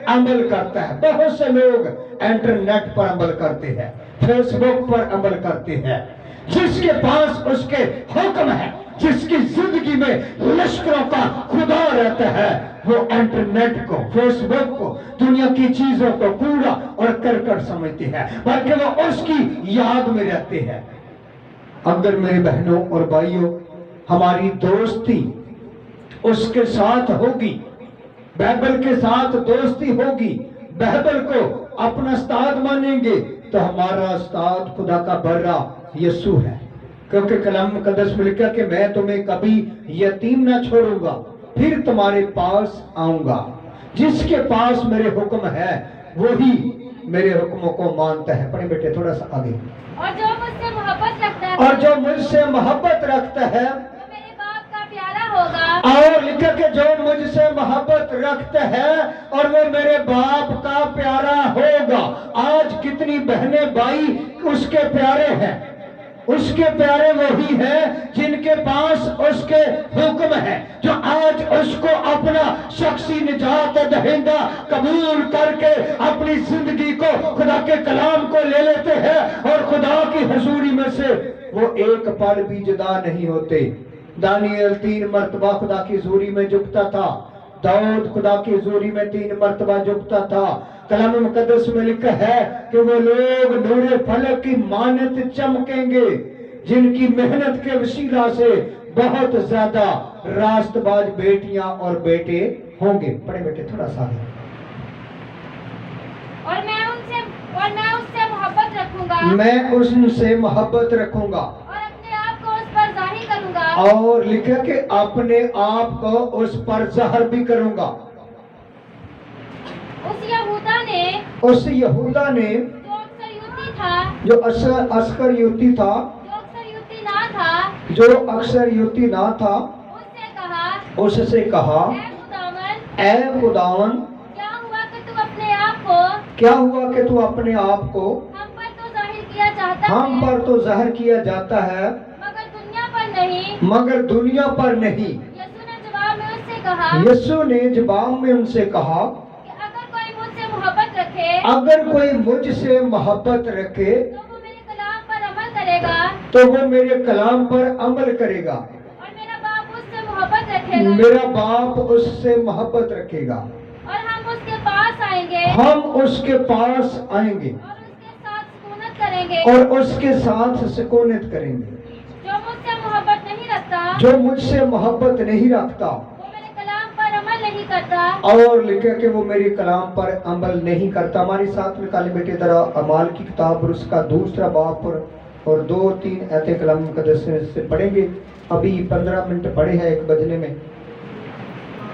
عمل کرتا ہے۔ بہت سے لوگ انٹرنیٹ پر عمل کرتے ہیں، فیس بک پر عمل کرتے ہیں۔ جس کے پاس اس کے حکم ہے، جس کی زندگی میں لشکروں کا خدا رہتا ہے، وہ انٹرنیٹ کو، فیس بک کو، دنیا کی چیزوں کو کوڑا اور کرکٹ سمجھتے ہیں، بلکہ وہ اس کی یاد میں رہتے ہیں۔ اگر میرے بہنوں اور بھائیوں ہماری دوستی اس کے ساتھ ہوگی، بائبل کے ساتھ دوستی ہوگی، بائبل کو اپنا استاد مانیں گے، تو ہمارا استاد خدا کا برا یسوع ہے، کیونکہ کلام مقدس میں لکھا کہ میں تمہیں کبھی یتیم نہ چھوڑوں گا، پھر تمہارے پاس آؤں گا۔ جس کے پاس میرے حکم ہے وہی میرے حکموں کو مانتا ہے۔ پڑھیں بیٹے تھوڑا سا آگے۔ اور جو مجھ سے محبت رکھتا ہے، اور جو مجھ سے محبت رکھتا ہے وہ میرے باپ کا پیارا ہوگا، اور لکھا کہ جو مجھ سے محبت رکھتا ہے اور وہ میرے باپ کا پیارا ہوگا۔ آج کتنی بہنیں بھائی اس کے پیارے ہیں، اس کے پیارے وہی ہیں جن کے پاس اس کے حکم ہے، جو آج اس کو اپنا شخصی نجات دہندہ قبول کر کے اپنی زندگی کو خدا کے کلام کو لے لیتے ہیں اور خدا کی حضوری میں سے وہ ایک پل بھی جدا نہیں ہوتے۔ دانیل 3 مرتبہ خدا کی حضوری میں جھکتا تھا، داؤد خدا کی حضوری میں 3 مرتبہ جھکتا تھا۔ کلام مقدس میں لکھا ہے کہ وہ لوگ نور فلک کی مانت چمکیں گے جن کی محنت کے وسیلہ سے بہت زیادہ راست باز بیٹیاں اور بیٹے ہوں گے۔ پڑھیں بیٹے تھوڑا سا آگے۔ اور میں اس سے محبت رکھوں گا، میں ان سے محبت رکھوں گا اور اپنے آپ کو اس پر ظاہر کروں گا، اور لکھا کہ اپنے آپ کو اس پر ظاہر بھی کروں گا۔ اس یہودا نے جو اکثر یوتی تھا، جو عسکر یوتی تھا، جو اکثر یوتی نہ تھا، اس سے کہا اے خداوند، کیا ہوا کہ تو اپنے آپ کو ہم پر تو ظاہر کیا چاہتا ہم پر تو ظاہر کیا جاتا ہے مگر دنیا پر نہیں۔ یسوع نے جواب میں ان سے کہا کہ اگر کوئی مجھ سے محبت رکھے تو وہ میرے کلام پر عمل کرے گا، تو وہ میرے کلام پر عمل کرے گا، اور میرا باپ اس سے محبت رکھے گا، میرا باپ اس سے محبت رکھے گا، اور ہم اس کے پاس آئیں گے ہم اس کے پاس آئیں گے اور اس کے ساتھ سکونت کریں گے۔ اور اس کے ساتھ سکونت کریں گے۔ جو مجھ سے محبت نہیں رکھتا، جو مجھ سے محبت نہیں رکھتا وہ میرے کلام پر عمل نہیں کرتا، اور لکھا کہ وہ میرے کلام پر عمل نہیں کرتا۔ ہمارے ساتھ نکالے بیٹے ذرا اعمال کی کتاب اور اس کا 2 باب اور 2-3 ایتے کلام مقدس سے پڑھیں گے۔ ابھی 15 منٹ پڑھے ہیں 1 بجنے میں۔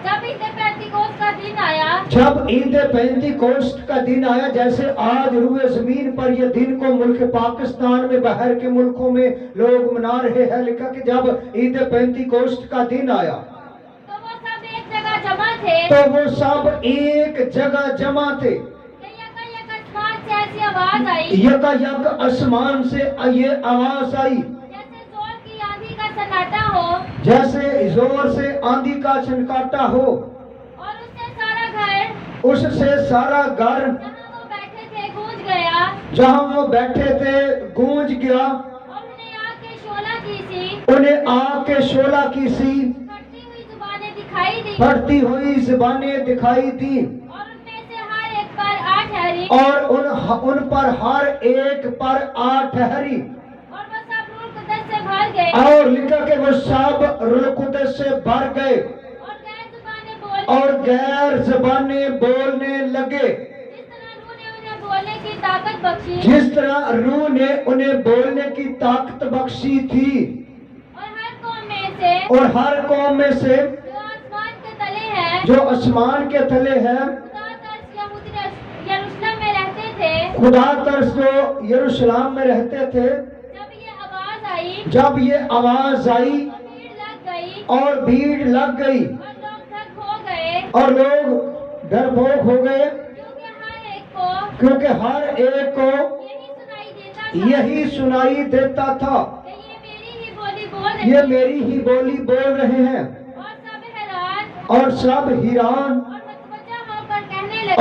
جب عید پینتیکوست کا دن آیا، جب عید پینتیکوست کا دن آیا، جیسے آج روئے زمین پر یہ دن کو ملک پاکستان میں باہر کے ملکوں میں لوگ منا رہے ہیں، لکھا کہ جب عید پینتیکوست کا دن آیا تو وہ سب ایک جگہ جمع تھے، تو وہ سب ایک جگہ جمع تھے۔ یک یک آسمان سے ایسی یک آواز آئی، یک آسمان سے یہ آواز آئی، جیسے زور کی آندھی کا سناٹا ہو، جیسے زور سے آندھی کا چھنکاٹا ہو، اور اس سے سارا گھر اس سے سارا گھر جہاں وہ بیٹھے تھے گونج گیا، جہاں وہ بیٹھے تھے گونج گیا، اور انہیں آگ کے شعلہ کی سی انہیں آگ کے شعلہ کی سی پھٹتی ہوئی زبانیں دکھائی دی، پھٹتی ہوئی زبانیں دکھائی دی، اور ان میں سے ہر ایک پر آ ٹھہری، اور ان پر ہر ایک پر آ ٹھہری، اور وہ سب روح القدس سے بھر گئے، اور لکھا کہ وہ سب روح القدس سے بھر گئے اور غیر زبانیں بولنے لگے۔ جس طرح روح نے انہیں بولنے کی طاقت بخشی تھی، اور ہر قوم میں سے جو آسمان کے تلے ہیں، خدا ترس جو یروشلم میں رہتے تھے، جب یہ آواز آئی اور بھیڑ لگ گئی اور لوگ ڈرپوک ہو گئے، کیونکہ ہر ایک کو یہی سنائی دیتا تھا، یہ میری ہی بولی بول رہے ہیں، اور سب حیران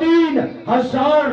3000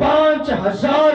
5000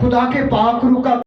خدا کے پاک روح کا